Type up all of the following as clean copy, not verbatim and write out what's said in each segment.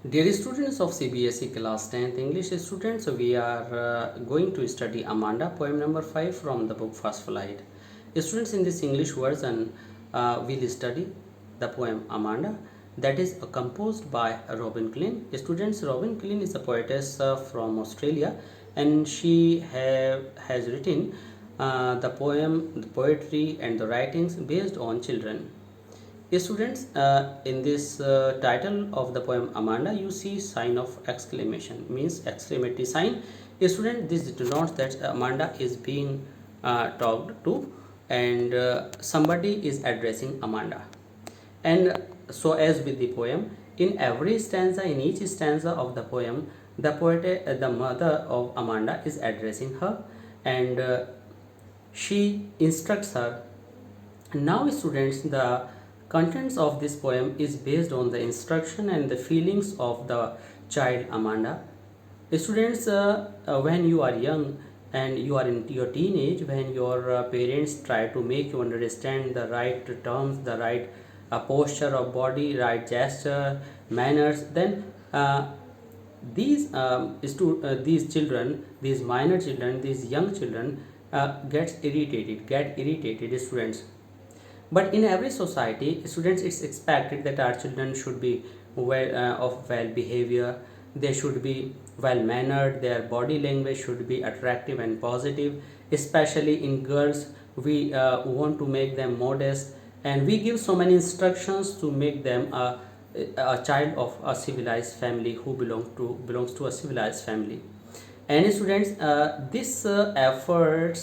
Dear students of CBSE class 10th English students, we are going to study Amanda, poem number 5 from the book First Flight. Students, in this English version, we'll study the poem Amanda, that is composed by Robin Klein. Students, Robin Klein is a poetess from Australia, and she has written the poem, the poetry and the writings based on children. Students, in this title of the poem Amanda, you see sign of exclamation, means exclamatory sign. Student, this denotes that Amanda is being talked to, and somebody is addressing Amanda. And so as with the poem, in every stanza, in each stanza of the poem, the poet, the mother of Amanda is addressing her, and she instructs her. Now students, the contents of this poem is based on the instruction and the feelings of the child Amanda. Students, when you are young and you are in your teenage, when your parents try to make you understand the right terms, the right posture of body, right gesture, manners, then these children, these minor children, these young children get irritated, students. But in every society, students, it's expected that our children should be of well behavior, they should be well mannered, their body language should be attractive and positive. Especially in girls, we want to make them modest, and we give so many instructions to make them a child of a civilized family, who belongs to a civilized family. And students, this effort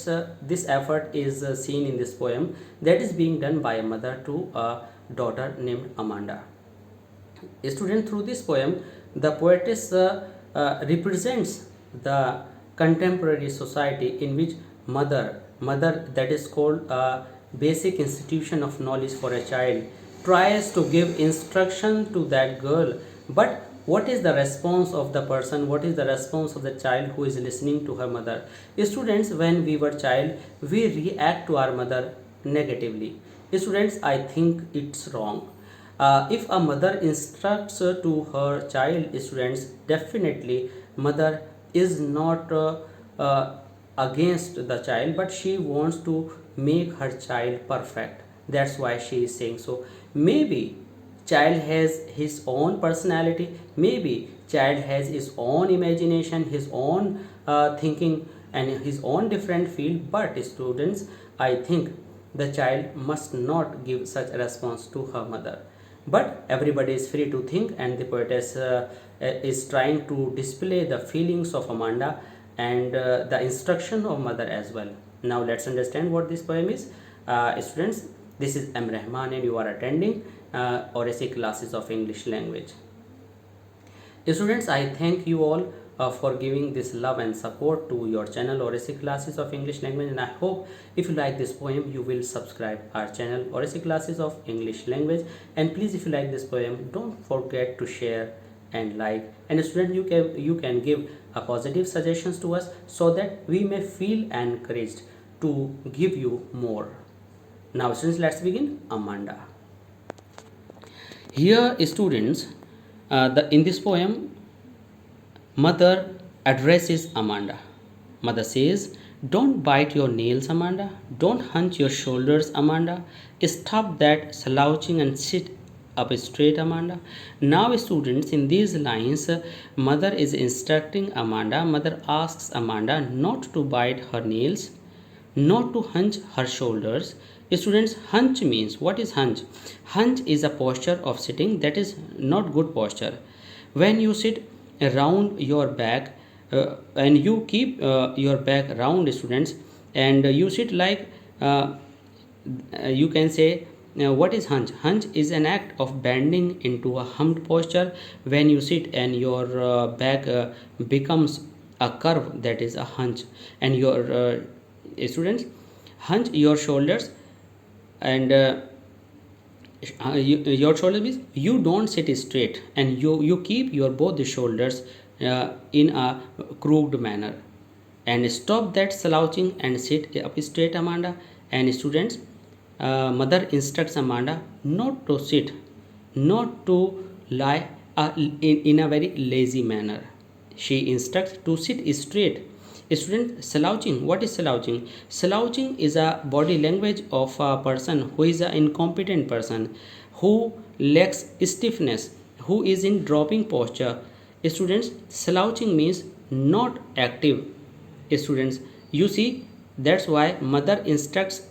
is seen in this poem, that is being done by a mother to a daughter named Amanda. Student, through this poem, the poetess represents the contemporary society in which mother, that is called a basic institution of knowledge for a child, tries to give instruction to that girl. But what is the response of the person, what is the response of the child who is listening to her mother? Students, when we were child, we react to our mother negatively. Students, I think it's wrong. If a mother instructs to her child, students, definitely mother is not against the child, but she wants to make her child perfect. That's why she is saying so. Maybe child has his own personality, maybe child has his own imagination, his own thinking, and his own different field. But students, I think the child must not give such a response to her mother. But everybody is free to think, and the poetess is trying to display the feelings of Amanda and the instruction of mother as well. Now let's understand what this poem is. Students, this is M. Rehman, and you are attending Oracy classes of English language. Students, I thank you all for giving this love and support to your channel Oracy classes of English language, and I hope if you like this poem, you will subscribe our channel Oracy classes of English language. And please, if you like this poem, don't forget to share and like. And student, you can give positive suggestions to us, so that we may feel encouraged to give you more. Now students, let's begin. Amanda. Here students, in this poem, mother addresses Amanda. Mother says, "Don't bite your nails, Amanda. Don't hunch your shoulders, Amanda. Stop that slouching and sit up straight, Amanda." Now students, in these lines, mother is instructing Amanda. Mother asks Amanda not to bite her nails, not to hunch her shoulders. Students, hunch means, what is hunch? Hunch is a posture of sitting that is not good posture. When you sit around your back, and you keep your back round, students, and you sit like, you can say, what is hunch? Hunch is an act of bending into a humped posture. When you sit and your back becomes a curve, that is a hunch. And your students, hunch your shoulders, and your shoulders means you don't sit straight, and you keep your both the shoulders in a crooked manner. And stop that slouching and sit up straight, Amanda. And students, mother instructs Amanda not to sit, not to lie in a very lazy manner. She instructs to sit straight. Student, slouching. What is slouching? Slouching is a body language of a person who is an incompetent person, who lacks stiffness, who is in dropping posture. Students, slouching means not active. Students, you see, that's why mother instructs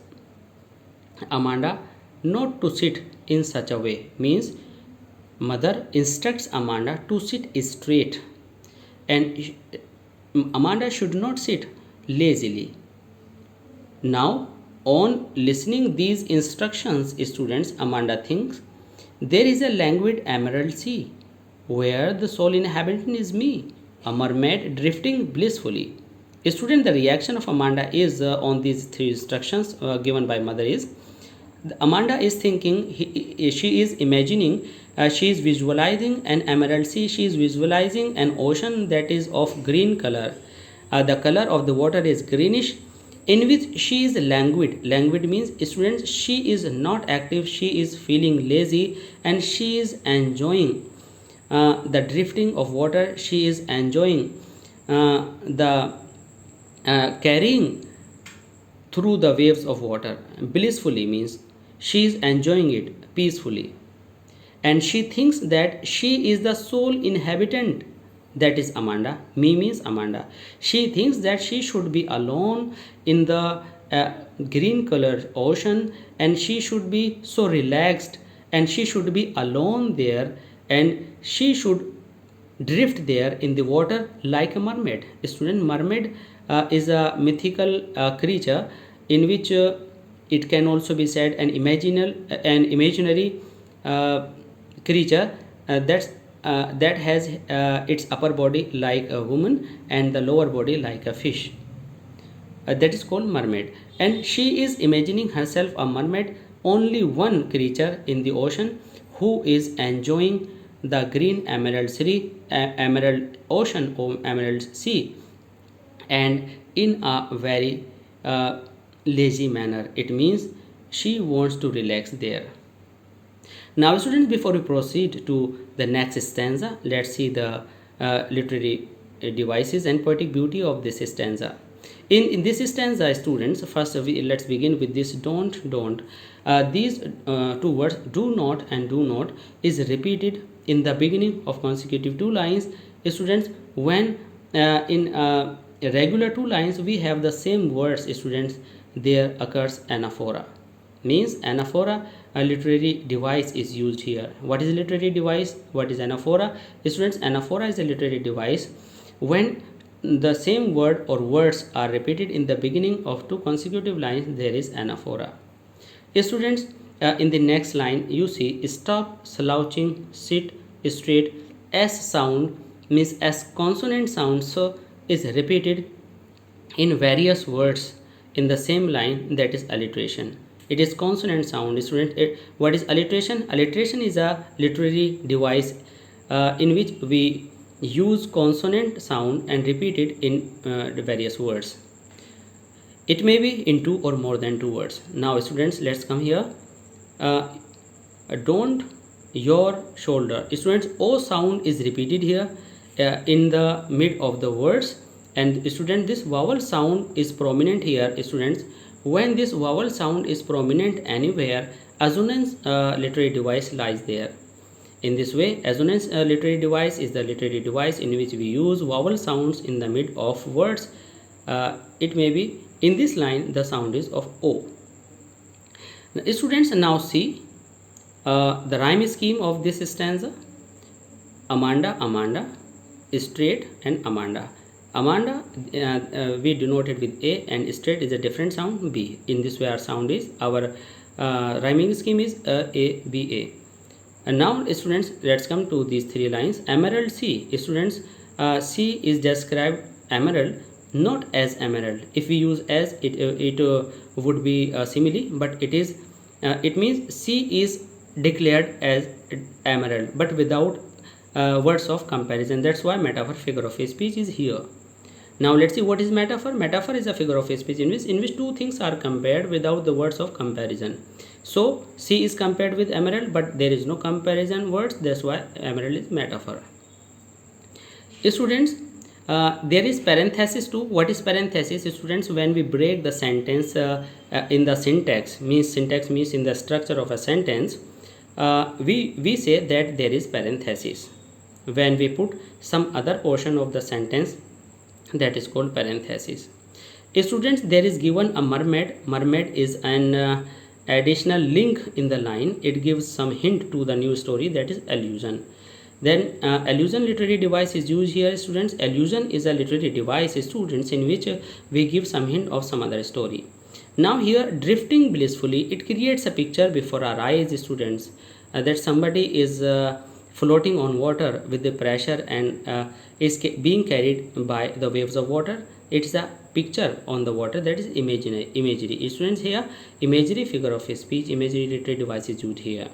Amanda not to sit in such a way. Means mother instructs Amanda to sit straight, and Amanda should not sit lazily. Now, on listening these instructions, students, Amanda thinks there is a languid emerald sea where the sole inhabitant is me, a mermaid drifting blissfully. Student, the reaction of Amanda is on these three instructions given by mother is Amanda is thinking, she is imagining, she is visualizing an emerald sea, she is visualizing an ocean that is of green color. The color of the water is greenish, in which she is languid. Languid means, students, she is not active, she is feeling lazy, and she is enjoying the drifting of water, she is enjoying the carrying through the waves of water. Blissfully means she is enjoying it peacefully, and she thinks that she is the sole inhabitant, that is Amanda. Me means Amanda. She thinks that she should be alone in the green colored ocean, and she should be so relaxed, and she should be alone there, and she should drift there in the water like a mermaid. Student, mermaid is a mythical creature in which it can also be said an imaginary creature that has its upper body like a woman and the lower body like a fish. That is called mermaid, and she is imagining herself a mermaid, only one creature in the ocean who is enjoying the green emerald ocean or emerald sea, and in a very lazy manner. It means she wants to relax there. Now students, before we proceed to the next stanza, let's see the literary devices and poetic beauty of this stanza. In this stanza, students, first let's begin with this don't. These two words, do not and do not, is repeated in the beginning of consecutive two lines. Students, when in regular two lines we have the same words, students, there occurs anaphora. Means anaphora, a literary device is used here. What is a literary device? What is anaphora? Students, anaphora is a literary device when the same word or words are repeated in the beginning of two consecutive lines. There is anaphora. Students, in the next line you see stop slouching, sit straight. S sound means S consonant sound, so is repeated in various words in the same line, that is alliteration. It is consonant sound. Student, what is alliteration? Alliteration is a literary device in which we use consonant sound and repeat it in the various words. It may be in two or more than two words. Now students, let's come here. Don't your shoulder. Students, O sound is repeated here in the mid of the words, and student, this vowel sound is prominent here. Students, when this vowel sound is prominent anywhere, assonance literary device lies there. In this way, assonance literary device is the literary device in which we use vowel sounds in the mid of words. It may be in this line the sound is of O. Students, now see the rhyme scheme of this stanza. Amanda, straight and Amanda. Amanda we denote it with A, and straight is a different sound, B. In this way our sound is, our rhyming scheme is A, B, A. And now students, let's come to these three lines. Emerald sea. Students, sea is described emerald, not as emerald. If we use as, it would be simile, but it means sea is declared as emerald, but without words of comparison. That's why metaphor, figure of speech is here. Now let's see what is metaphor. Metaphor is a figure of speech in which two things are compared without the words of comparison. So C is compared with emerald, but there is no comparison words, that's why emerald is metaphor. Students, there is parenthesis too. What is parenthesis? Students, when we break the sentence in the syntax means in the structure of a sentence, we say that there is parenthesis. When we put some other portion of the sentence, that is called parenthesis. Students, there is given a mermaid. Mermaid is an additional link in the line. It gives some hint to the new story, that is allusion. Then allusion literary device is used here, students. Allusion is a literary device, students, in which we give some hint of some other story. Now here, drifting blissfully, it creates a picture before our eyes, students, that somebody is floating on water with the pressure and is being carried by the waves of water. It's a picture on the water, that is imagery. Students, here imagery, figure of speech, imagery literary device is used here.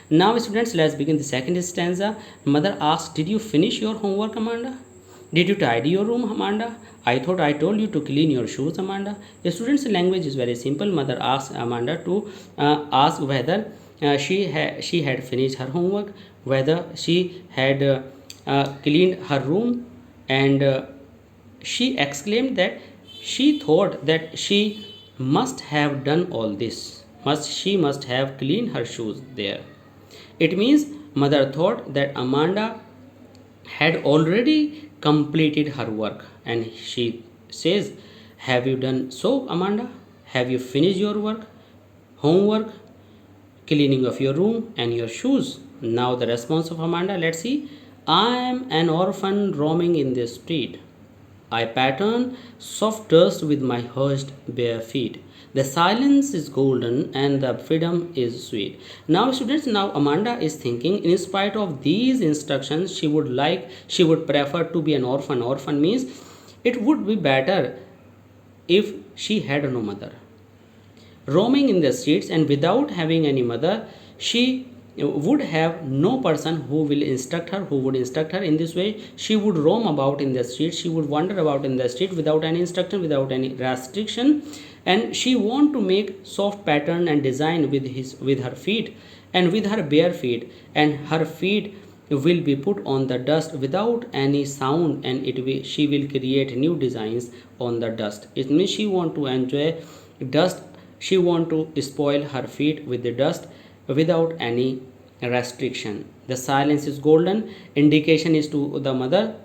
Now students, let's begin the second stanza. Mother asks, did you finish your homework, Amanda? Did you tidy your room, Amanda? I thought I told you to clean your shoes, Amanda. The students' language is very simple. Mother asks Amanda to ask whether she had finished her homework, whether she had cleaned her room, and she exclaimed that she thought that she must have done all this. She must have cleaned her shoes there. It means mother thought that Amanda had already completed her work, and she says, have you done so, Amanda? Have you finished your work, homework, cleaning of your room and your shoes? Now the response of Amanda, let's see. I am an orphan roaming in the street. I pattern soft dust with my hushed bare feet. The silence is golden and the freedom is sweet. Now students, now Amanda is thinking, in spite of these instructions, she would prefer to be an orphan. Orphan means it would be better if she had no mother. Roaming in the streets, and without having any mother, she would have no person who would instruct her in this way. She would roam about in the street, she would wander about in the street without any instruction, without any restriction, and she want to make soft pattern and design with her feet and with her bare feet, and her feet will be put on the dust without any sound, and she will create new designs on the dust. It means she want to enjoy dust, she want to spoil her feet with the dust without any restriction. The silence is golden. Indication is to the mother.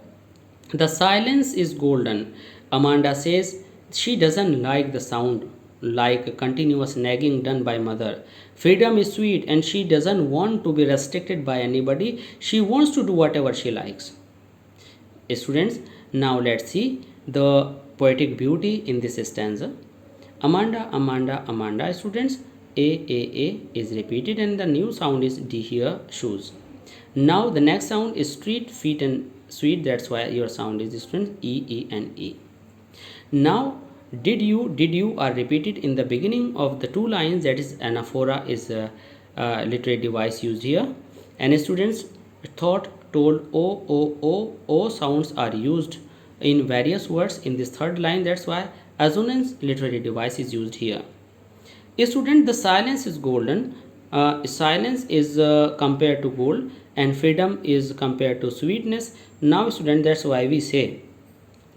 The silence is golden. Amanda says she doesn't like the sound, like continuous nagging done by mother. Freedom is sweet, and she doesn't want to be restricted by anybody. She wants to do whatever she likes. Students, now let's see the poetic beauty in this stanza. Amanda, Amanda, Amanda. Students, A is repeated, and the new sound is D here, shoes. Now the next sound is street, feet, and sweet. That's why your sound is students, E, and E. Now did you are repeated in the beginning of the two lines, that is anaphora is a literary device used here. And students, thought, told, o sounds are used in various words in this third line. That's why assonance literary device is used here. A student, the silence is golden. Silence is compared to gold, and freedom is compared to sweetness. Now student, that's why we say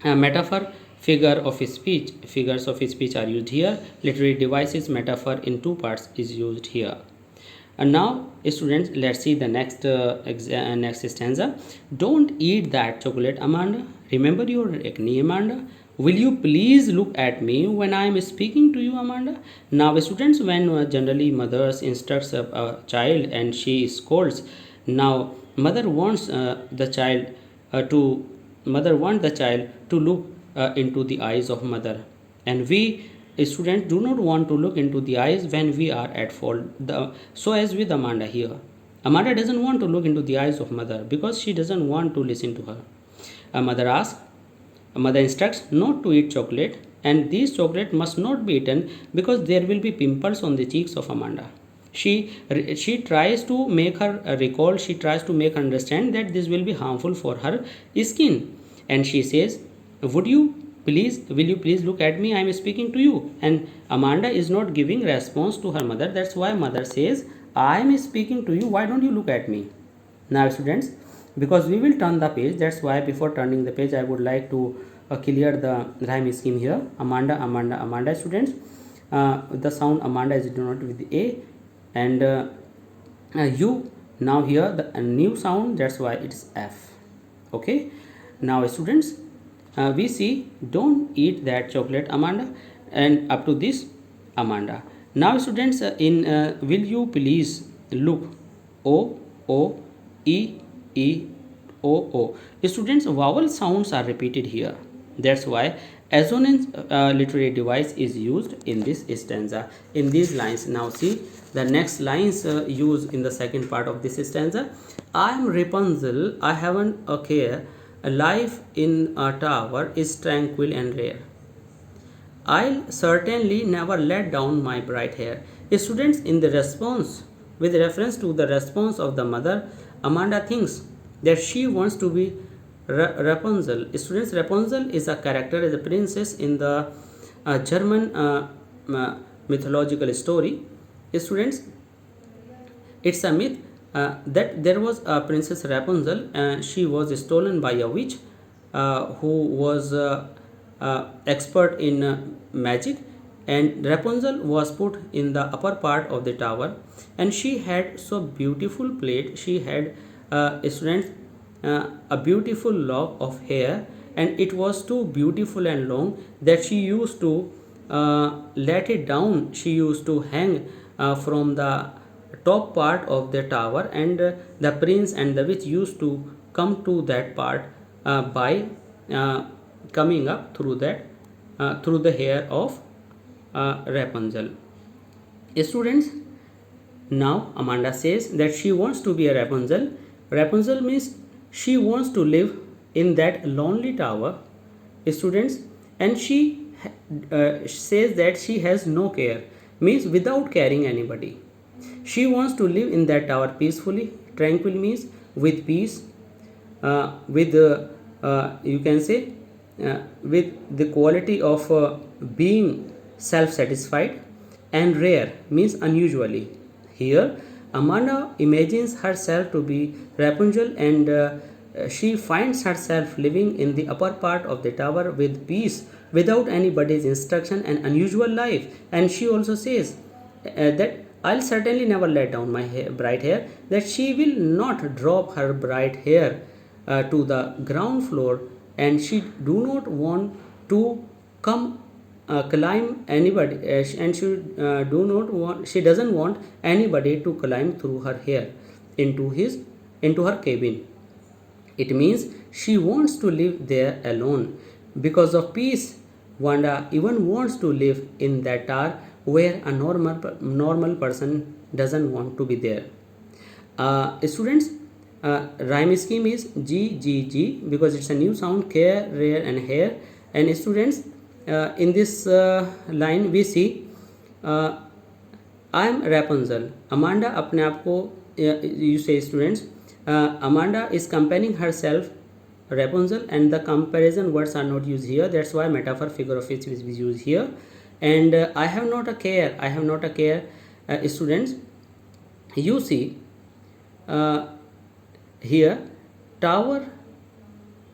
metaphor, figures of speech are used here. Literary devices, metaphor in two parts is used here. And now students, let's see the next stanza. Don't eat that chocolate, Amanda. Remember your acne, Amanda. Will you please look at me when I am speaking to you, Amanda? Now students, when generally mothers instructs a child and she scolds, now mother wants the child to look into the eyes of mother, and we students do not want to look into the eyes when we are at fault. So as with Amanda here, Amanda doesn't want to look into the eyes of mother because she doesn't want to listen to her. Mother instructs not to eat chocolate, and these chocolate must not be eaten because there will be pimples on the cheeks of Amanda. She tries to make her recall, she tries to make her understand that this will be harmful for her skin, and she says, would you will you please look at me, I am speaking to you. And Amanda is not giving response to her mother. That's why mother says, I am speaking to you, why don't you look at me? Now students, because we will turn the page, that's why before turning the page I would like to clear the rhyme scheme here. Amanda, Amanda, Amanda students. The sound Amanda is denoted with A, and you. Now here the new sound, that's why it's F. Okay. Now students, we see don't eat that chocolate Amanda, and up to this Amanda. Now students, in will you please look, O, O, E, E, O, O. Students, vowel sounds are repeated here. That's why assonance literary device is used in this stanza, in these lines. Now see the next lines used in the second part of this stanza. I am Rapunzel, I haven't a care, a life in a tower is tranquil and rare. I'll certainly never let down my bright hair. Students, in the response, with reference to the response of the mother, Amanda thinks that she wants to be Rapunzel. Students, Rapunzel is a character, is a princess in the German mythological story. Students, it's a myth that there was a princess Rapunzel, and she was stolen by a witch who was expert in magic, and Rapunzel was put in the upper part of the tower, and she had so beautiful plait. She had students a beautiful lock of hair, and it was too beautiful and long that she used to let it down. She used to hang from the top part of the tower, and the prince and the witch used to come to that part by coming up through that through the hair of Rapunzel. Students, now Amanda says that she wants to be a Rapunzel. Rapunzel means she wants to live in that lonely tower. Students, and she says that she has no care, means without caring anybody. She wants to live in that tower peacefully. Tranquil means with peace, with you can say with the quality of being self-satisfied, and rare means unusually. Here Amanda imagines herself to be Rapunzel, and she finds herself living in the upper part of the tower with peace, without anybody's instruction, and unusual life. And she also says that I'll certainly never let down my bright hair, that she will not drop her bright hair to the ground floor, and she do not want to come climb anybody, and she doesn't want anybody to climb through her hair into her cabin. It means she wants to live there alone. Because of peace, Wanda even wants to live in that tower where a normal person doesn't want to be there. Students, rhyme scheme is G G G, because it's a new sound, care, rare, and hair. And students, in this line we see I am Rapunzel. Amanda अपने आप को you say students, Amanda is comparing herself Rapunzel, and the comparison words are not used here. That's why metaphor, figure of speech is used here. And I have not a care. I have not a care. Students, you see here tower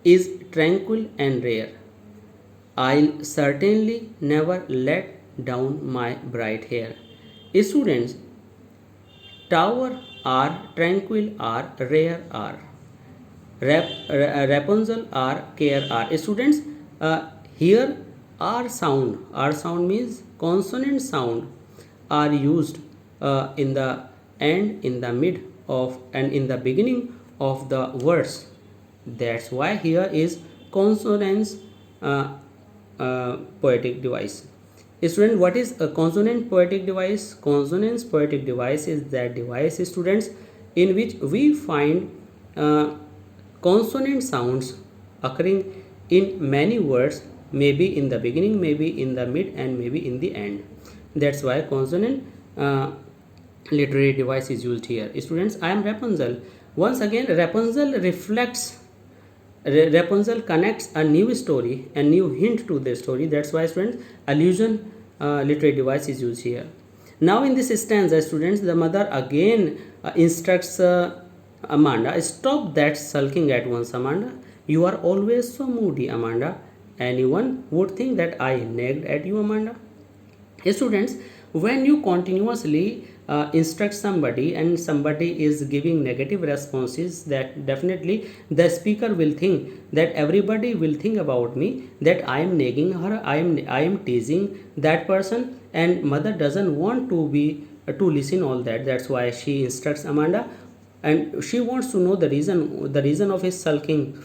is tranquil and rare. I'll certainly never let down my bright hair. Students, tower are, tranquil are, rare are. Rapunzel are, care are. Students, here R sound means consonant sound are used in the end, in the mid of, and in the beginning of the words. That's why here is consonance poetic device. Student, what is a consonant poetic device? Consonance poetic device is that device, students, in which we find consonant sounds occurring in many words, maybe in the beginning, maybe in the mid, and maybe in the end. That's why consonant literary device is used here. Students, I am Rapunzel. Once again, Rapunzel reflects Rapunzel connects a new story, a new hint to the story. That's why, students, allusion literary device is used here. Now in this stanza, students, the mother again instructs Amanda, stop that sulking at once, Amanda. You are always so moody, Amanda. Anyone would think that I nagged at you, Amanda. Students, when you continuously instruct somebody and somebody is giving negative responses, that definitely the speaker will think that everybody will think about me that I am nagging her, I am teasing that person, and mother doesn't want to be to listen all that. That's why she instructs Amanda, and she wants to know the reason of his sulking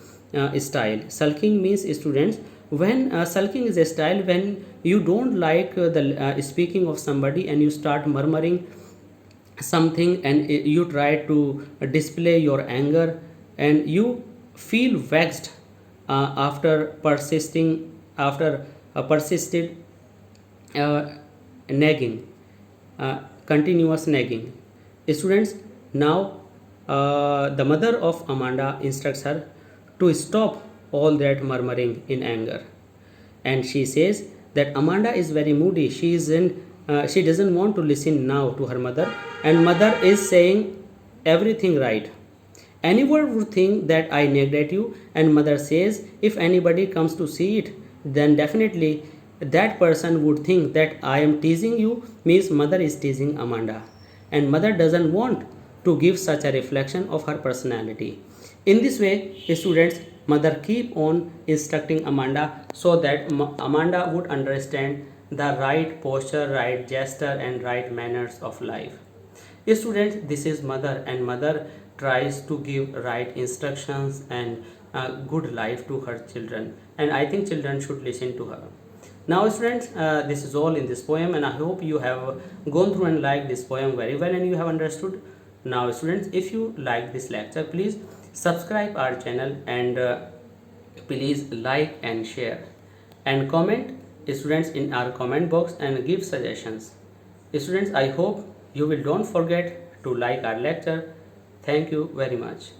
style. Sulking means, students, when sulking is a style when you don't like the speaking of somebody and you start murmuring something, and you try to display your anger, and you feel vexed after persisted uh, nagging, continuous nagging. Students, now the mother of Amanda instructs her to stop all that murmuring in anger, and she says that Amanda is very moody. She doesn't want to listen now to her mother, and mother is saying everything right. Anyone would think that I nagged at you, and mother says if anybody comes to see it, then definitely that person would think that I am teasing you, means mother is teasing Amanda, and mother doesn't want to give such a reflection of her personality. In this way, students, mother keep on instructing Amanda so that Amanda would understand the right posture, right gesture, and right manners of life. Students, this is mother, and mother tries to give right instructions and good life to her children, and I think children should listen to her. Now, students, this is all in this poem, and I hope you have gone through and liked this poem very well and you have understood. Now, students, if you like this lecture, please subscribe our channel, and please like and share and comment, students, in our comment box, and give suggestions. Students, I hope you will don't forget to like our lecture. Thank you very much.